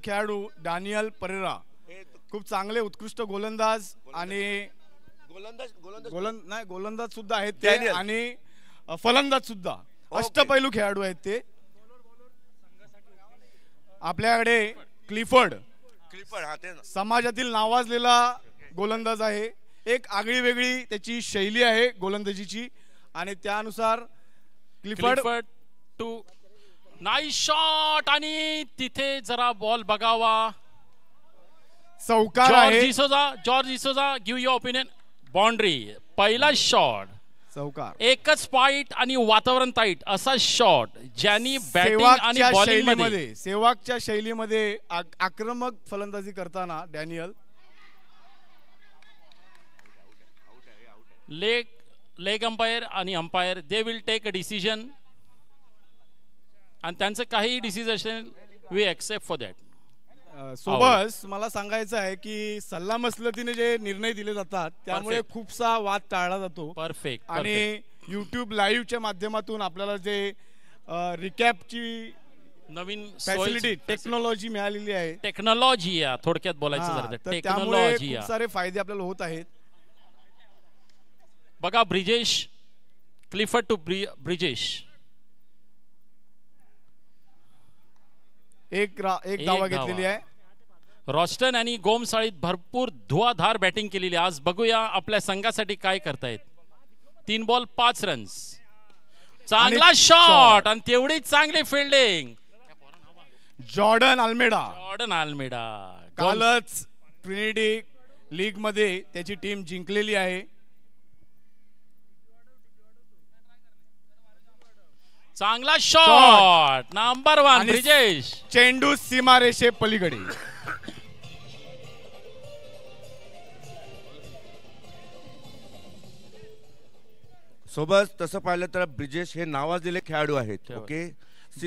खेळाडू डॅनियल परेरा खूप चांगले उत्कृष्ट गोलंदाज आणि गोलंदाज सुद्धा आहेत ते आणि फलंदाज सुद्धा अष्टपैलू खेळाडू आहेत ते. आपल्याकडे क्लिफर्ड समाजातील नावाजलेला गोलंदाज आहे. एक आगळी वेगळी त्याची शैली आहे गोलंदाजीची आणि त्यानुसार क्लिफर्ड टू नाईस शॉट आणि तिथे जरा बॉल बघावा. चौकार आहे. George D'Souza give your opinion. Boundary पहिला शॉट चौकार. एकच पॉइंट आणि वातावरण टाईट असा शॉट ज्यांनी बॅटिंग आणि बॉलिंग मध्ये सेवागच्या शैलीमध्ये आक्रमक फलंदाजी करताना डॅनियल लेग अंपायर आणि umpire they will take a decision आणि त्यांचं काही डिसिजन असेल वी एक्सेप्ट फॉर दॅट. सोबत मला सांगायचं आहे की सल्लामसलतीने जे निर्णय दिले जातात त्यामुळे खूपसा वाद टाळला जातो. परफेक्ट. आणि YouTube लाईव्हच्या माध्यमातून आपल्याला जे रिकॅपची नवीन फॅसिलिटी टेक्नॉलॉजी मिळालेली आहे. टेक्नॉलॉजी थोडक्यात बोलायचं झालं तर टेक्नॉलॉजी खूप सारे फायदे आपल्याला होत आहेत. बघा ब्रिजेश क्लिफर्ड टू ब्रिजेश एक धावा घेतलेली आहे. रॉस्टन आणि गोमसाळीत भरपूर धुवाधार बॅटिंग केलेली. आज बघूया आपल्या संघासाठी काय करतायत. 3 बॉल 5 रन्स. चांगला शॉट आणि तेवढी चांगली फिल्डिंग. जॉर्डन अल्मेडा कालच ट्रिनिटी लीग मध्ये त्याची टीम जिंकलेली आहे. चांगला शॉट नंबर 1 ब्रिजेश. चेंडू सीमारेषे पलीकडे. सोबत तसं पाहिलं तर ब्रिजेश हे नावाजलेले खेळाडू आहेत. ओके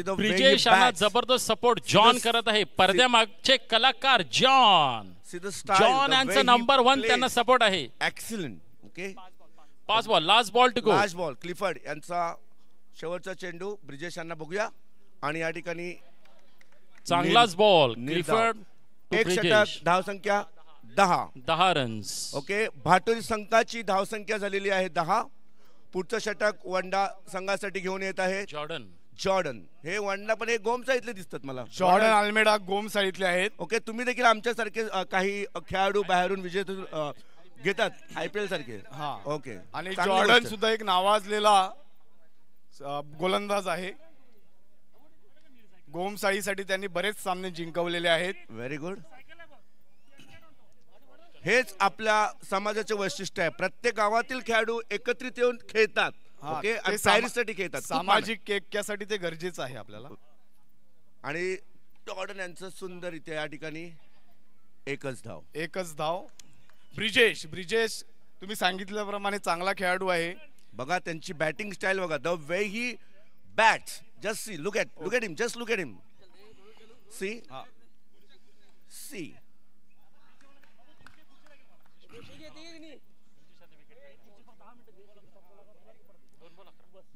ब्रिजेश यांना जबरदस्त सपोर्ट जॉन करत आहे. पडद्यामागचे कलाकार जॉन यांचा नंबर 1 त्यांना सपोर्ट आहे. Excellent. Okay 5 ball last ball to go. Last ball Clifford यांचा शेवटचा चेंडू ब्रिजेश यांना बघूया आणि या ठिकाणी चांगलाच बॉल क्लिफर्ड. एक षटक धावसंख्या 10 रन्स. ओके भाटोरी संघाची धावसंख्या झालेली आहे 10. पुढचं षटक वंडा संघासाठी घेऊन येत आहे जॉर्डन. हे वंडा पण हे गोम साईडले दिसतात मला. जॉर्डन अल्मेडा गोम साईडले आहेत. ओके तुम्ही देखील आमच्यासारखे काही खेळाडू बाहेरून विजेते घेतात IPL सारखे. ओके आणि जॉर्डन सुद्धा एक नावाजलेला गोलंदाज आहे. गोमसाळीसाठी त्यांनी बरेच सामने जिंकवलेले आहेत. Very good. हेच आपल्या समाजाचे वैशिष्ट्य आहे. प्रत्येक गावातील खेळाडू एकत्रित येऊन खेळतात. ओके आणि प्रायरिटीसाठी खेळतात. सामाजिक ऐक्यासाठी ते गरजेचं आहे आपल्याला. आणि जॉर्डन यांचं सुंदर इथे या ठिकाणी एकच धाव. ब्रिजेश तुम्ही सांगितल्याप्रमाणे चांगला खेळाडू आहे. बघा त्यांची बॅटिंग स्टाईल बघा. The way he bats just see look at him just look at him see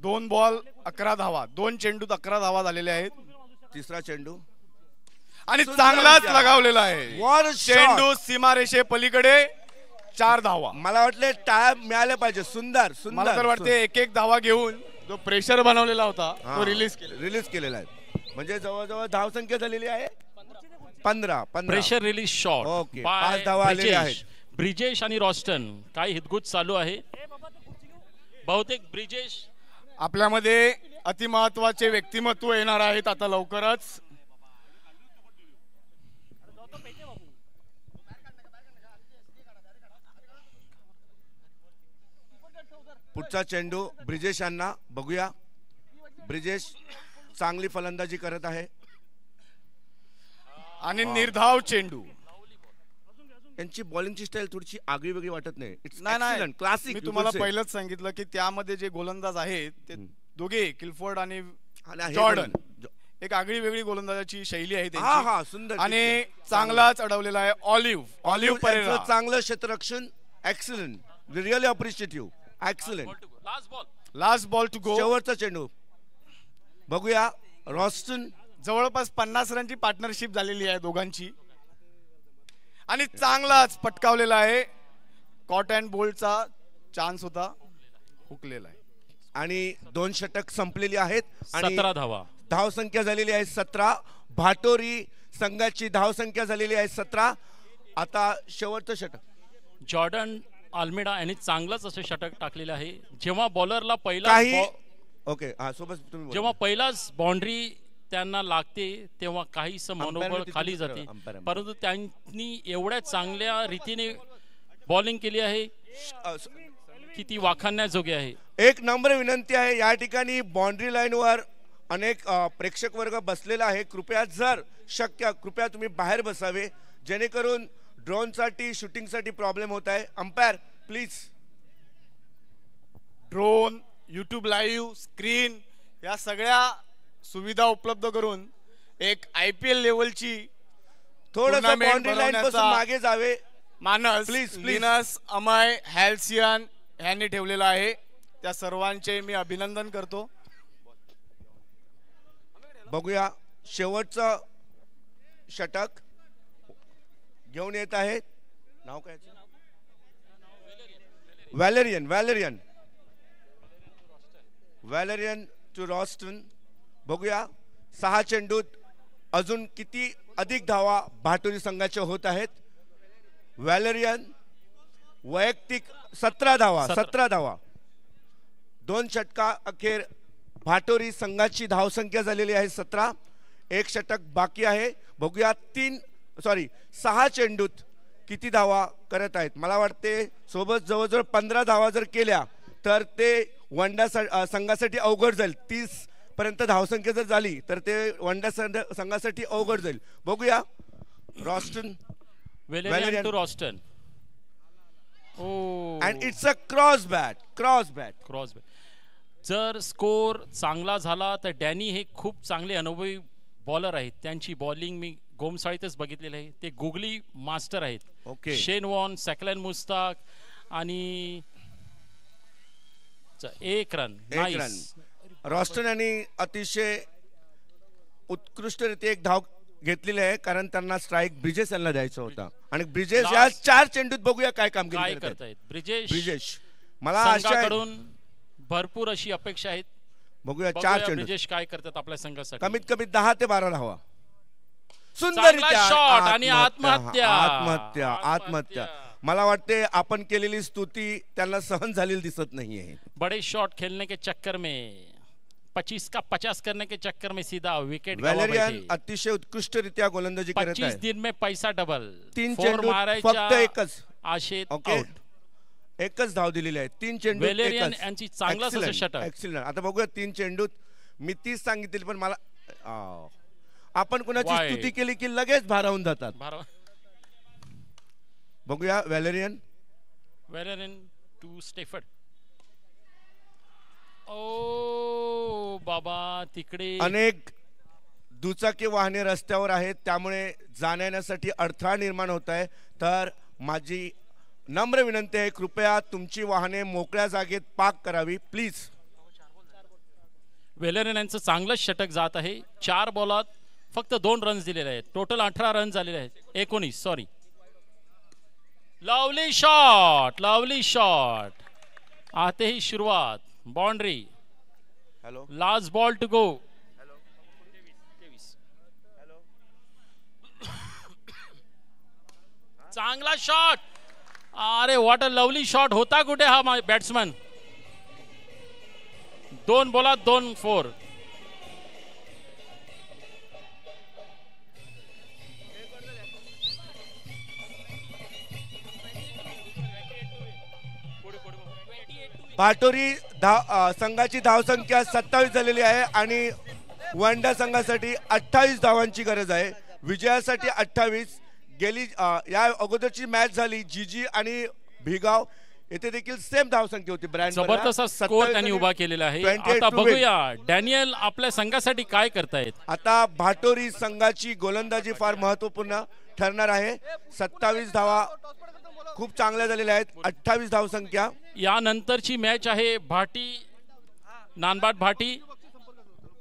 2 ball 11 धावा. 2 चेंडूत 11 धावा झालेल्या आहेत. तिसरा चेंडू आणि चांगलाच लगावलेला आहे. चेंडू सीमारेषे पलीकडे 4 धावा. मला वाटले टाळ्या मिळाल्या पाहिजे. सुंदर. मला तर वाटते एक धावा घेऊन जो प्रेशर बनवलेला होता तो रिलीज केलेला आहे. म्हणजे जवळजवळ धावसंख्या झालेली आहे 15. Pressure release shot. ओके 5 धावा आलेले आहेत. ब्रिजेश आणि रॉस्टन काही हितगुज चालू आहे. बहुतेक ब्रिजेश आपल्यामध्ये अतिमहत्वाचे व्यक्तिमत्व येणार आहेत आता लवकरच. पुढचा चेंडू ब्रिजेश यांना बघूया. ब्रिजेश चांगली फलंदाजी करत आहे आणि निर्धाव चेंडू. त्यांची बॉलिंगची स्टाईल थोडीशी आगळी वेगळी वाटत नाही. नाही क्लासिक. मी तुम्हाला पहिलंच सांगितलं की त्यामध्ये जे गोलंदाज आहेत ते दोघे क्लिफोर्ड आणि जॉर्डन एक आगळी वेगळी गोलंदाजाची शैली आहे त्यांची. सुंदर आणि चांगलाच अडवलेला आहे ऑलिव्ह परेरा. चांगलं क्षेत्ररक्षण. Excellent. Really appreciative. Excellent. Last ball to go. शेवटचा चेंडू बघूया. रॉस्टन जवळपास 50 रनची पार्टनरशिप झालेली आहे दोघांची आणि चांगलाच पटकावलेला आहे. कॉट अँड बोल्टचा चान्स होता, हुकलेला आहे आणि 2 षटक संपलेली आहेत आणि 17 धावा. धावसंख्या झालेली आहे 17. भाटोरी संघाची धावसंख्या झालेली आहे 17. आता शेवटचं षटक. जॉर्डन अल्मेडा यांनी चांगलंच असं षटक टाकलेलं आहे. जेव्हा बॉलरला काही ओके हा सोबत तुम्ही जेव्हा पहिलाच बाउंड्री त्यांना लागते तेव्हा काहीच मनोबळ खाली जाते, परंतु त्यांनी एवढ्या चांगल्या रीतीने बॉलिंग केली आहे की ती वाखाणण्याजोगी आहे. एक नम्र विनंती आहे, या ठिकाणी बाउंड्री लाईनवर अनेक प्रेक्षक वर्ग बसलेला आहे. कृपया जर शक्य कृपया तुम्ही बाहेर बसावे, जेणेकरून ड्रोनसाठी शूटिंगसाठी प्रॉब्लेम होत आहे. Umpire please. Drone, YouTube live, screen या सगळ्या सुविधा उपलब्ध करून एक IPL लेवलची थोडंसं बाउंड्री लाईन पासून मागे जावे मानस प्लीज. लिनस, अमय, हॅल्सियन यांनी ठेवलेला आहे. त्या सर्वांचे मी अभिनंदन करतो. बघूया शेवटचं षटक घेऊन येत आहे. नाव काय? व्हॅलेरियन. व्हॅलेरियन व्हॅलेरियन टू रॉस्टन. बघूया 6 चेंडूत अजून किती अधिक धावा भाटोरी संघाच्या होत आहेत. व्हॅलेरियन वैयक्तिक 17 धावा. 17 धावा. 2 षटका अखेर भाटोरी संघाची धावसंख्या झालेली आहे 17. एक षटक बाकी आहे. बघूया 6 चेंडूत किती धावा करत आहेत. मला वाटते सोबत जवळजवळ 15 धावा जर केल्या तर ते वनडा संघासाठी अवघड जाईल. 30 पर्यंत धावसंख्या जर झाली तर ते वनडा संघासाठी अवघड जाईल. बघूया Roston. Valerian to Roston. And it's a cross bat. Cross bat. जर स्कोर चांगला झाला तर डॅनी हे खूप चांगले अनुभवी बॉलर आहेत. त्यांची बॉलिंग मी गोमसाळीतच बघितलेलं आहे. ते गुगली मास्टर आहेत. ओके. शेन वॉन, सॅकलन मुस्ताक आणि 1 रन. रॉस्टन यांनी अतिशय उत्कृष्टरित्या एक धाव घेतलेली आहे, कारण त्यांना स्ट्राईक ब्रिजेश यांना द्यायचा होता आणि ब्रिजेश या 4 चेंडूत बघूया काय कामगिरी करतायत. ब्रिजेश मला आशाकडून भरपूर अशी अपेक्षा आहेत. बघूया 4 चेंडू ब्रिजेश काय करतात आपल्या संघासाठी. कमीत कमी 10 ते 12 धावा. सुंदर शॉट आणि आत्महत्या. आत्महत्या. आत्महत्या. मला वाटते आपण केलेली स्तुती त्यांना सहन झालेली दिसत नाहीये. बड़े शॉट खेलने के चक्कर में 25 का 50 करने के चक्कर में सीधा विकेट. व्हॅलेरियन अतिशय उत्कृष्टरित्या गोलंदाजी करत आहे. 25 दिन में पैसा डबल. 3 चेंडू फक्त एकच. आशेत ओके. एकच धाव दिलेली आहे. 3 चेंडू. व्हॅलेरियन यांची चांगलाच असं षटक. एक्सीलंट. आता बघूया 3 चेंडूत मी 30 सांगितली, पण मला आपण कुणाची स्तुती केली की लगेच भारावून जातात. बघूया व्हॅलेरियन. To Stafford. ओ बाबा, तिकडे अनेक दुचाकी वाहने रस्त्यावर आहेत, त्यामुळे जाण्यासाठी अडथळा निर्माण होत आहे. तर माझी नम्र विनंती आहे, कृपया तुमची वाहने मोकळ्या जागेत पार्क करावी प्लीज. व्हॅलेरियन यांचं चांगलंच षटक जात आहे. 4 बॉलात फक्त 2 रन्स दिलेले आहेत. टोटल 18 रन झालेले आहेत. 19 sorry. Lovely shot. Lovely shot. आते ही शुरुआत. Boundary. Hello. Last ball to go. चांगला शॉट. अरे व्हॉट अ लवली शॉट. होता कुठे हा बॅट्समन. 2 बॉलात 2 4. भाटोरी संघाची धावसंख्या 27 झालेली आहे आणि वनडा संघासाठी 28 धावांची गरज आहे. विजयासाठी 28. गेली या अगोदरची मॅच झाली जीजी आणि भिगाव, येथे देखील सेम धावसंख्या होती. जबरदस्त स्कोर त्यांनी उभा केलेला आहे. आता बघूया डॅनियल आपल्या संघासाठी काय करतायत. आता भाटोरी संघाची गोलंदाजी फार महत्वपूर्ण ठरणार आहे. 27 धावा खूप चांगल्या झालेल्या आहेत. 28 धावसंख्या. यानंतरची मॅच आहे भाटी नानबाट भाटी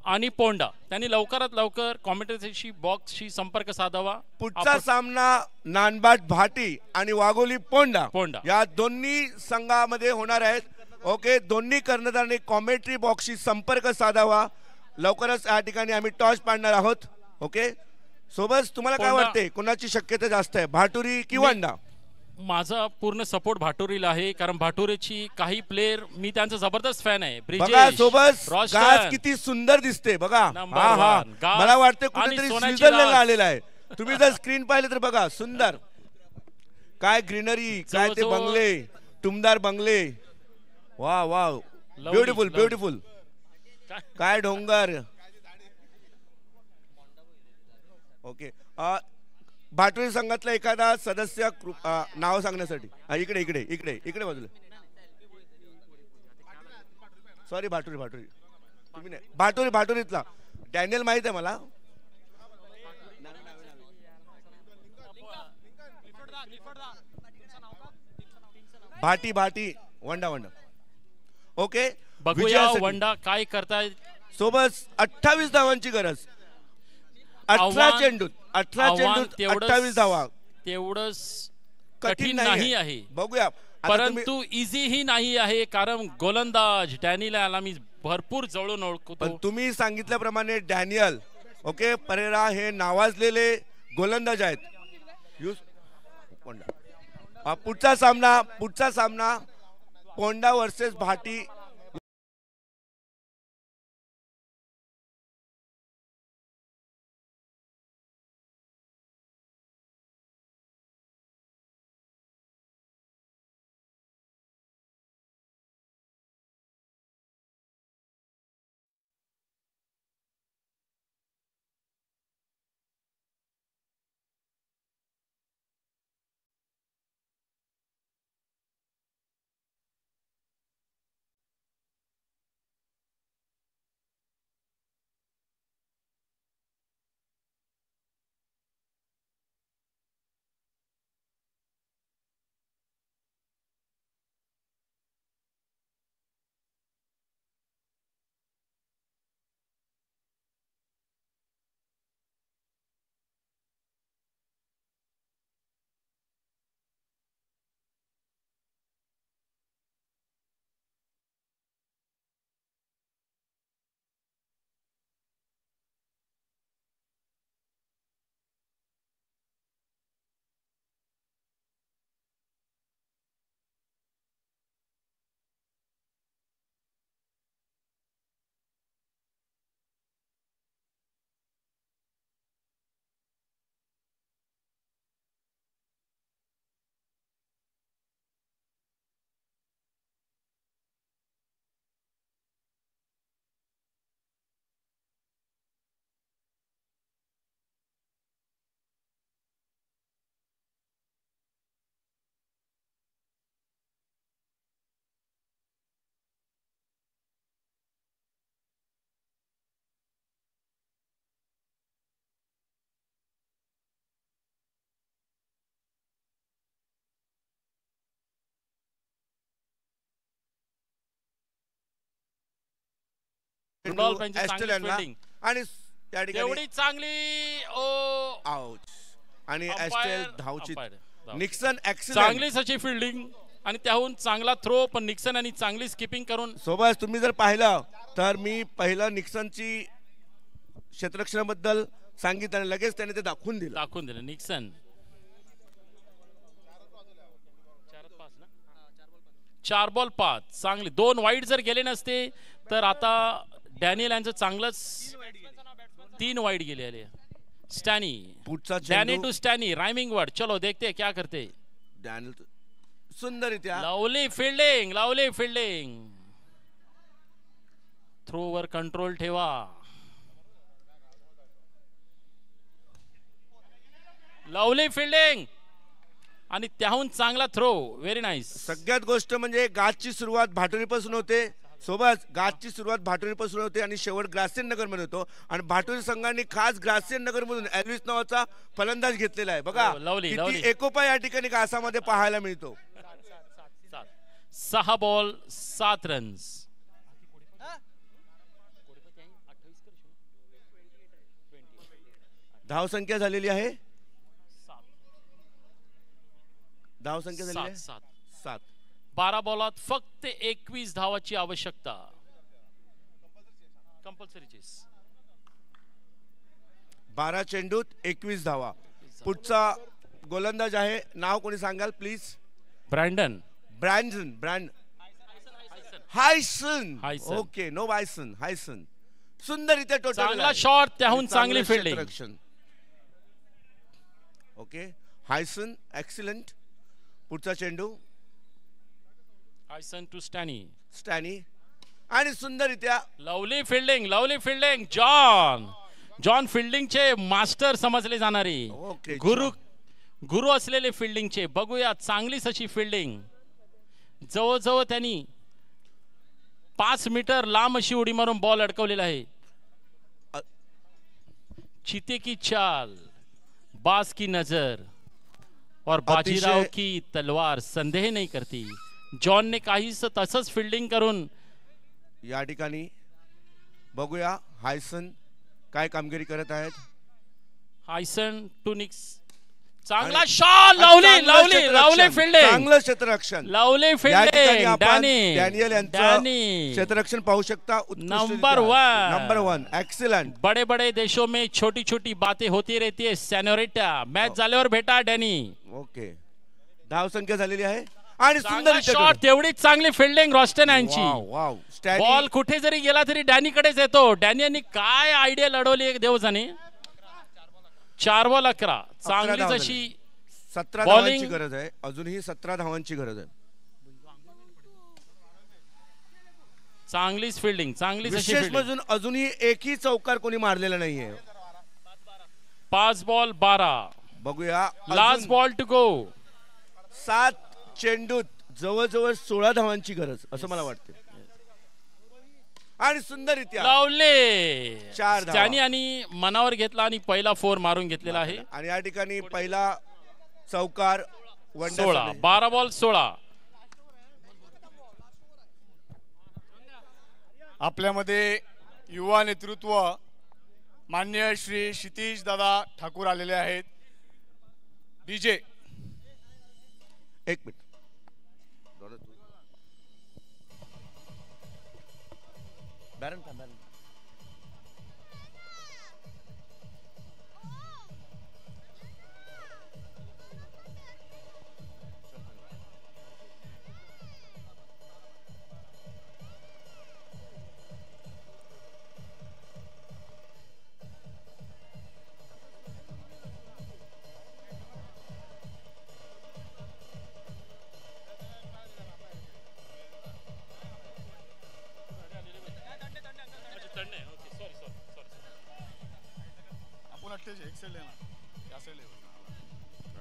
आणि पोंडा त्यांनी लवकरात लवकर कॉमेंटेटरशी बॉक्सशी संपर्क साधावा. पुढचा सामना नानबाट भाटी आणि वाघोली पोंडा या दोन्ही संघामध्ये होणार आहेत. ओके, दोन्ही कर्णधारांनी कॉमेंट्री बॉक्सशी संपर्क साधावा. लवकरच या ठिकाणी आम्ही टॉस पाडणार आहोत. ओके, सोबत तुम्हाला काय वाटते, कोणाची शक्यता जास्त आहे, भाटुरी की वंडा? माझा पूर्ण सपोर्ट भाटुरीला आहे, कारण भाटुरीची काही प्लेयर मी त्यांचा जबरदस्त फॅन आहे. बघा सोबत गाज किती सुंदर दिसते बघा. हा हा, मला वाटतं कुठेतरी स्वित्झर्लंडला आलेला आहे. तुम्ही जर स्क्रीन पाहिले तर बघा, सुंदर काय ग्रीनरी, काय ते बंगले, टुमदार बंगले. वा वा, ब्युटिफुल ब्युटिफुल, काय डोंगर. ओके, भाटुरी संघातला एखादा सदस्य नाव सांगण्यासाठी. इकडे इकडे इकडे इकडे बाजूला. सॉरी, भाटुरी भाटुरी तुम्ही नाही, भाटुरी भाटुरीतला डॅनियल माहित आहे मला. भाटी भाटी वंडा वंडा. ओके, बघूया वंडा काय करताय. सोबत 28 धावांची गरज. 18 चेंडूत 28 धावा, तेवढंच कठीण नाही आहे. बघूया, परंतु इझी ही नाही आहे, कारण गोलंदाज डॅनियलला मी भरपूर जवळून ओळखतो. पण तुम्ही सांगितल्याप्रमाणे डॅनियल ओके परेरा हे नावाजलेले गोलंदाज आहेत. पुढचा सामना पोंडा वर्सेस भाटी. आणि त्या ठिकाणी चांगली आउट आणि एस्टेल धावची. निक्सन चांगलीच अशी फिल्डिंग आणि त्याहून चांगला थ्रो, पण निक्सन आणि चांगली स्किपिंग करून. सोबत तुम्ही जर पाहिलं तर मी पहिलं निक्सनची क्षेत्ररक्षणाबद्दल सांगितलं आणि लगेच त्याने ते दाखवून दिलं. निक्सन 4 बॉल 5 चांगली. 2 वाईड जर गेले नसते तर आता डॅनियल यांचं चांगलंच 3 वाईड गेले. Stanny Danny to Stanny, rhyming word. चलो देखते क्या करते डॅनियल. सुंदररित्या लावली फिल्डिंग. थ्रोवर कंट्रोल ठेवा. लावली फिल्डिंग आणि त्याहून चांगला थ्रो. Very nice. सगळ्यात गोष्ट म्हणजे गाजची सुरुवात भाटुरीपासून होते. सोबत गाजची सुरुवात भाटुरीपासून होते आणि शेवट ग्रासेन नगर मध्ये होतो. आणि भाटुरी संघाने खास ग्रासेन नगर मधून एल्विस नावाचा फलंदाज घेतलेला आहे. बघा किती एकोपा या ठिकाणी घासामध्ये पाहायला मिळतो. 6 बॉल 7 रन्स. धावसंख्या झालेली आहे धावसंख्या झालेली आहे 7. 12 बॉलात फक्त 21 धावाची आवश्यकता. Compulsory chess. 12 चेंडूत 21 धावा. पुढचा गोलंदाज आहे, नाव कोणी सांगाल please? Brandon Hyson. Hyson. Okay, no Bison, Hyson. सुंदररित्या टोटल चांगला शॉट, त्याहून चांगली फिल्डिंग. Okay, हायसन excellent. पुढचा चेंडू हायसन टू स्टॅनी आणि सुंदररित्या लवली फिल्डिंग. जॉन फिल्डिंगचे मास्टर समजले जाणारे, ओके, गुरु असलेले फिल्डिंगचे. बघूया चांगलीच अशी फिल्डिंग. जवळजवळ त्यांनी 5 मीटर लांब अशी उडी मारून बॉल अडकवलेला आहे. चीते की चाल, बाज की नजर और बाजीराव की तलवार संदेह नाही करती. जॉनने काहीच तसंच फिल्डिंग करून या ठिकाणी बघूया हायसन काय कामगिरी करत आहेत. हायसन टू निक्स. चांगला शॉट. लावली फिल्डिंग. चांगलं क्षेत्ररक्षण. लावली फिल्डिंग. डॅनियल यांचं क्षेत्ररक्षण पाहू शकता. Number 1 excellent. बड़े बड़े देशों में छोटी छोटी बातें होती रहती है सेनोरिटा. मॅच झाल्यावर भेटा डॅनी. ओके, धावसंख्या झालेली आहे आणि सुंदर शॉट. तेवढीच चांगली फिल्डिंग रॉस्टन यांची. बॉल कुठे जरी गेला तरी डॅनी कडेच येतो. डॅनी यांनी काय आयडिया लढवली एक देवजाने. 4 बॉल 11. चांगलीच अशी 17 धावांची गरज आहे. अजूनही 17 धावांची गरज आहे. चांगलीच फिल्डिंग, चांगलीच अशी विशेष म्हणजे अजूनही एकही चौकार कोणी मारलेला नाहीये. 5 बॉल 12. बघूया लास्ट बॉल टू गो. 7 चेंडूत जवळजवळ 16 धावांची गरज असं मला वाटते. आणि सुंदररित्या लावले 4 धावा. त्याने आणि मनावर घेतला आणि पहिला 4 मारून घेतलेला आहे. आणि या ठिकाणी पहिला चौकार 16. 12 बॉल 16. आपल्यामध्ये युवा नेतृत्व मान्य श्री क्षितिज दादा ठाकूर आलेले आहेत. DJ 1 minute. बॅरन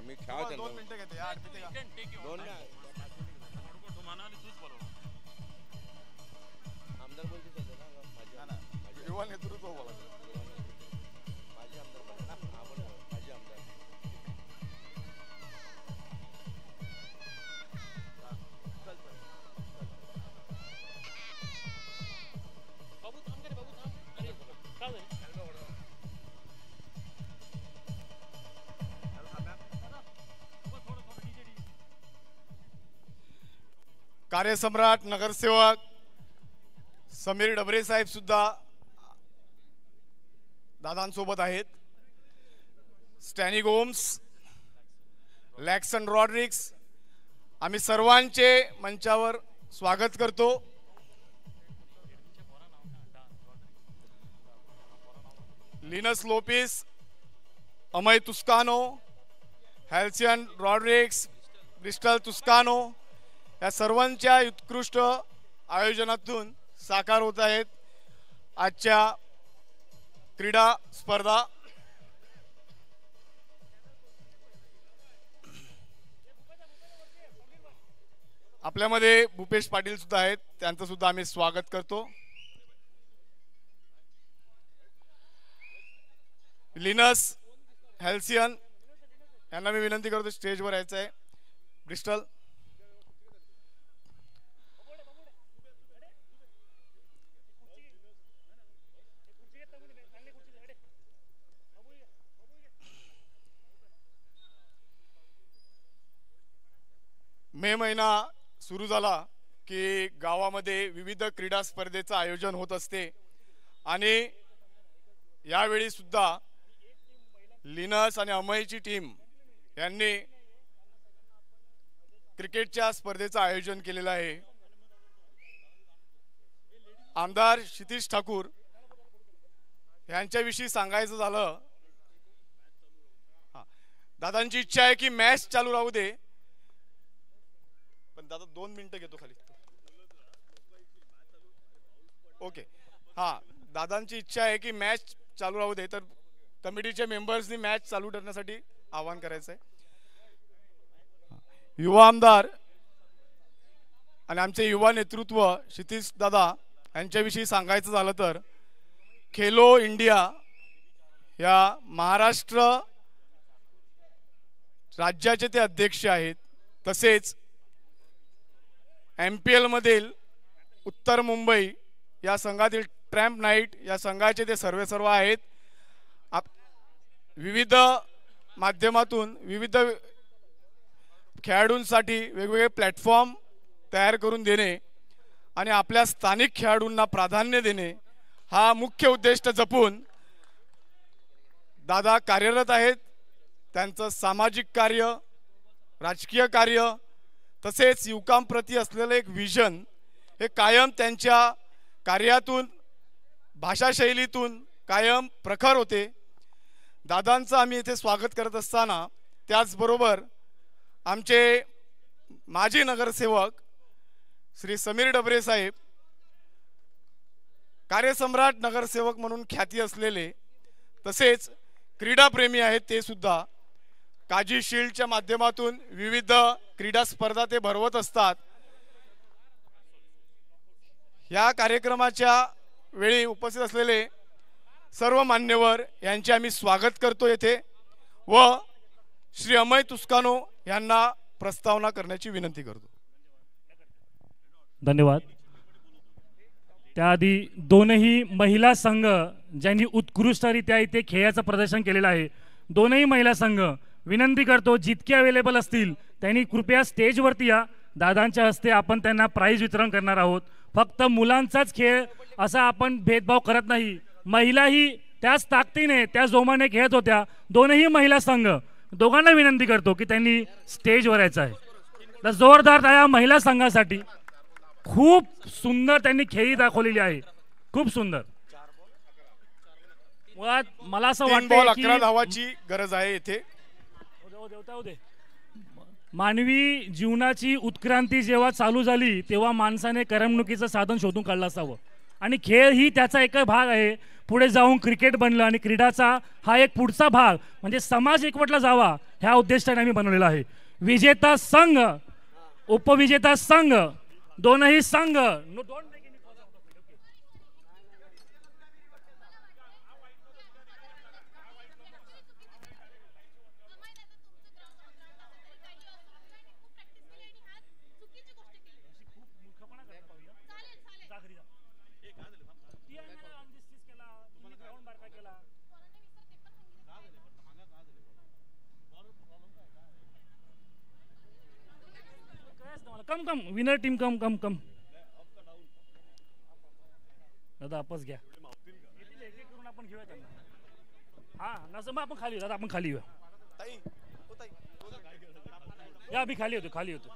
मी खेळतो. 2 मिनिटं घेते यार. आमदार बोलतो युवा नेतृत्व बोला. माझे आमदार माझे आमदार बाबू थांब रे, बाबू थांब. अरे काय झालं? कार्यसम्राट नगरसेवक समीर डबरे साहेब सुद्धा दादांसोबत आहेत. स्टॅनी गोम्स, लॅक्सन रॉड्रिक्स, आम्ही सर्वांचे मंचावर स्वागत करतो. Linus Lopes, Amay तुस्कानो, हॅल्सियन Rodrigues, Bristol तुस्कानो या सर्वांच्या उत्कृष्ट आयोजनातून साकार होत आहेत आजच्या क्रीडा स्पर्धा. आपल्यामध्ये भूपेश पाटील सुद्धा आहेत, त्यांचं सुद्धा आम्ही स्वागत करतो. लिनस, हॅल्सियन यांना मी विनंती करतो स्टेजवर यायचं आहे. ब्रिस्टल मे महिना सुरू झाला की गावामध्ये विविध क्रीडा स्पर्धेचं आयोजन होत असते आणि यावेळी सुद्धा लिनस आणि अमयची टीम यांनी क्रिकेटच्या स्पर्धेचं आयोजन केलेलं आहे. आमदार क्षितिज ठाकूर यांच्याविषयी सांगायचं झालं, दादांची इच्छा आहे की मॅच चालू राहू दे, पण दादा 2 मिनिटं घेतो खाली. ओके, हा, दादांची इच्छा आहे की मॅच चालू राहू दे, तर कमिटीच्या मेंबर्सनी मॅच चालू ठेवण्यासाठी आवाहन करायचं आहे. युवा आमदार आणि आमचे युवा नेतृत्व क्षितिज दादा यांच्याविषयी सांगायचं झालं तर खेलो इंडिया या महाराष्ट्र राज्याचे ते अध्यक्ष आहेत. तसेच MPL मधील उत्तर मुंबई या संघातील ट्रॅम्प नाईट या संघाचे ते सर्व आहेत. विविध माध्यमातून विविध खेळाडूंसाठी वेगवेगळे प्लॅटफॉर्म तयार करून देणे आणि आपल्या स्थानिक खेळाडूंना प्राधान्य देणे हा मुख्य उद्दिष्ट जपून दादा कार्यरत आहेत. त्यांचं सामाजिक कार्य, राजकीय कार्य तसेच युवकांप्रती असलेलं एक विजन हे कायम त्यांच्या कार्यातून, भाषाशैलीतून कायम प्रखर होते. दादांचं आम्ही इथे स्वागत करत असताना त्याचबरोबर आमचे माजी नगरसेवक श्री समीर डबरे साहेब, कार्यसम्राट नगरसेवक म्हणून ख्याती असलेले, तसेच क्रीडाप्रेमी आहेत ते सुद्धा. काजी शिल्डच्या माध्यमातून विविध क्रीडा स्पर्धा ते भरवत असतात. या कार्यक्रमाच्या वेळी उपस्थित असलेले सर्व मान्यवर यांचे आम्ही स्वागत करतो येथे व श्री अमय तुस्कानो यांना प्रस्तावना करण्याची विनंती करतो. धन्यवाद. त्याआधी दोनही महिला संघ ज्यांनी उत्कृष्टरित्या इथे खेळाचं प्रदर्शन केलेलं आहे, दोनही महिला संघ विनंती करतो जितके अवेलेबल असतील त्यांनी कृपया स्टेजवरती या. दादांच्या हस्ते आपण त्यांना प्राइज वितरण करणार आहोत. फक्त मुलांचाच खेळ असा आपण भेदभाव करत नाही, महिलाही त्याच ताकदीने त्या जोमाने खेळत होत्या. दोनही महिला संघ दोघांना विनंती करतो की त्यांनी स्टेजवर यायचं आहे. तर जोरदार टाळ्या महिला संघासाठी. खूप सुंदर त्यांनी खेळी दाखवलेली आहे, खूप सुंदर. मुळात मला असं वाटतं की 11 धावाची गरज आहे येथे. मानवी जीवनाची उत्क्रांती जेव्हा चालू झाली तेव्हा माणसाने करमणुकीचं साधन शोधून काढलं असावं आणि खेळ ही त्याचा एक भाग आहे. पुढे जाऊन क्रिकेट बनलं आणि क्रीडाचा हा एक पुढचा भाग म्हणजे समाज एकवटला जावा ह्या उद्देशाने आम्ही बनवलेला आहे. विजेता संघ, उपविजेता संघ, दोनही संघ कम कम विनर टीम कम कम कम. दादा आपस घ्या. आपण घेऊया त्यांना. हा नसं मग आपण खाली, दादा आपण खाली येऊया. या आम्ही खाली होतो, खाली होतो.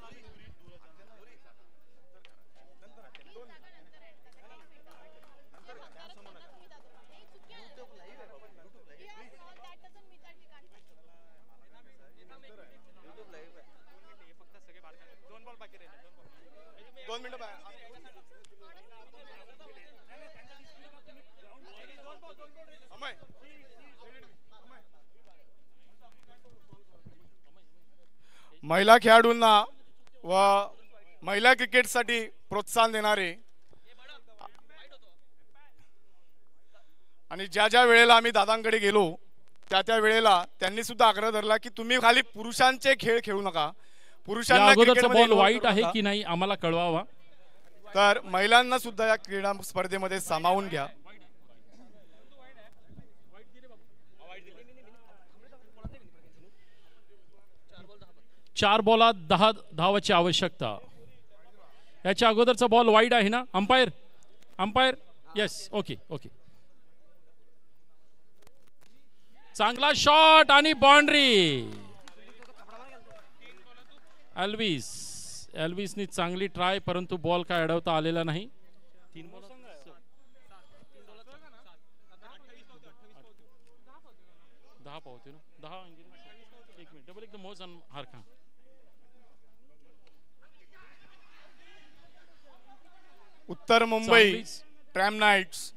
महिला खेळाडूंना व महिला क्रिकेटसाठी प्रोत्साहन देणारे आणि ज्या ज्या वेळेला आम्ही दादांकडे गेलो त्या वेळेला त्यांनी सुद्धा आग्रह धरला की तुम्ही खाली पुरुषांचे खेळ खेळू नका, पुरुषांना अगोदरचा बॉल वाईट आहे की नाही आम्हाला कळवावा. तर महिलांना सुद्धा या क्रीडा स्पर्धेमध्ये सामावून घ्या. 4 बॉलात 10 धावाची आवश्यकता. याच्या अगोदरचा बॉल वाईड आहे ना? Umpire yes, okay okay. चांगला शॉट आणि बाउंड्री. एल्विसनी चांगली ट्राय, परंतु बॉल काय अडवता आलेला नाही. 10 पावते ना 10. 1 मिनिट डबल एकदम मोज आणि हार खा. उत्तर मुंबई ट्रॅम नाईट्स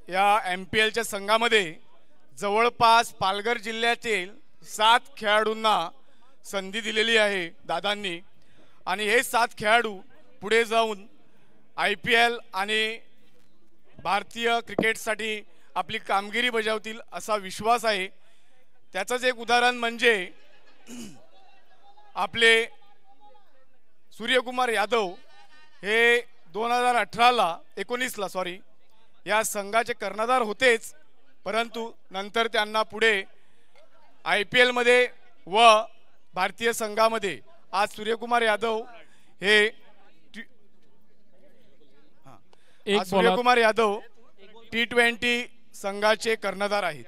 या MPLच्या संघामध्ये जवळपास पालघर जिल्ह्यातील 7 खेळाडूंना संधी दिलेली आहे दादांनी. आणि हे 7 खेळाडू पुढे जाऊन IPL आणि भारतीय क्रिकेटसाठी आपली कामगिरी बजावतील असा विश्वास आहे. त्याचंच एक उदाहरण म्हणजे आपले सूर्यकुमार यादव हे 2019 या संघाचे कर्णधार होतेच, परंतु नंतर त्यांना पुढे IPL मध्ये व भारतीय संघामध्ये आज सूर्यकुमार यादव हे T20 संघाचे कर्णधार आहेत.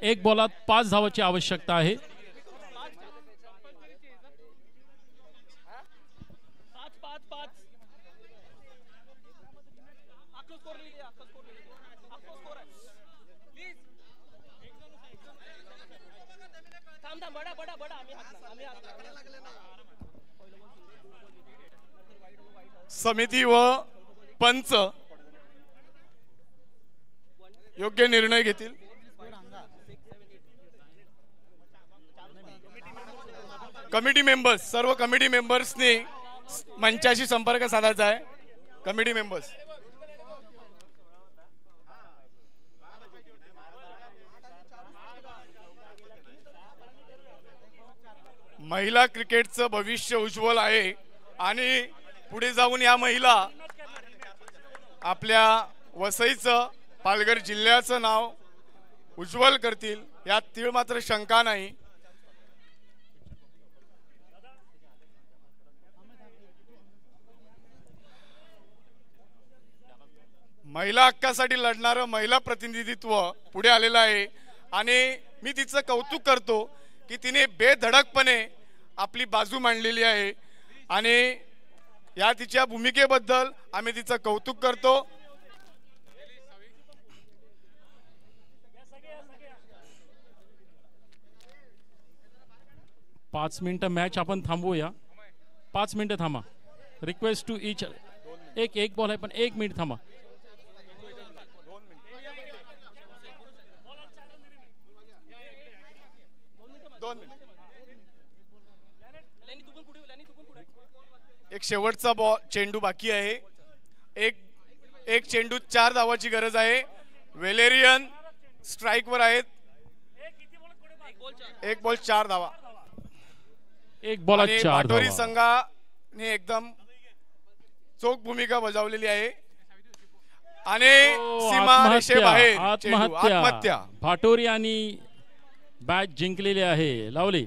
1 बॉलात 5 धावाची आवश्यकता आहे. समिती व पंच योग्य निर्णय घेतील. कमिटी मेंबर्स, सर्व कमिटी मेंबर्सनी मंचाशी संपर्क साधायचा आहे. कमिटी मेंबर्स, महिला क्रिकेटचं भविष्य उज्ज्वल आहे आणि पुढे जाऊन या महिला आपल्या वसईचं, पालघर जिल्ह्याचं नाव उज्ज्वल करतील यात तीळ मात्र शंका नाही. महिला हक्कासाठी लढणारं महिला प्रतिनिधित्व पुढे आलेलं आहे आणि मी तिचं कौतुक करतो की तिने बेधडकपणे आपली बाजू मांडलेली आहे आणि या तिच्या भूमिकेबद्दल आम्ही तिचं कौतुक करतो. पाच मिनिटं मॅच आपण थांबवूया. 5 मिनिटं थांबा. Request to each. एक बॉल आहे पण 1 मिनिट थांबा. एक शेवटचा बॉल चेंडू बाकी आहे. एक चेंडू 4 धावाची गरज आहे. वेलेरियन स्ट्राइक वर आहेत. 1 बॉल 4 धावा. 1 बॉल 4 धावा. पाटोरी संघाने एकदम चोख भूमिका बजावलेली आहे आणि सीमा रेषेबाहेर आत्महत्या. पाटोरी आणि बॅट जिंकलेली आहे. लावली.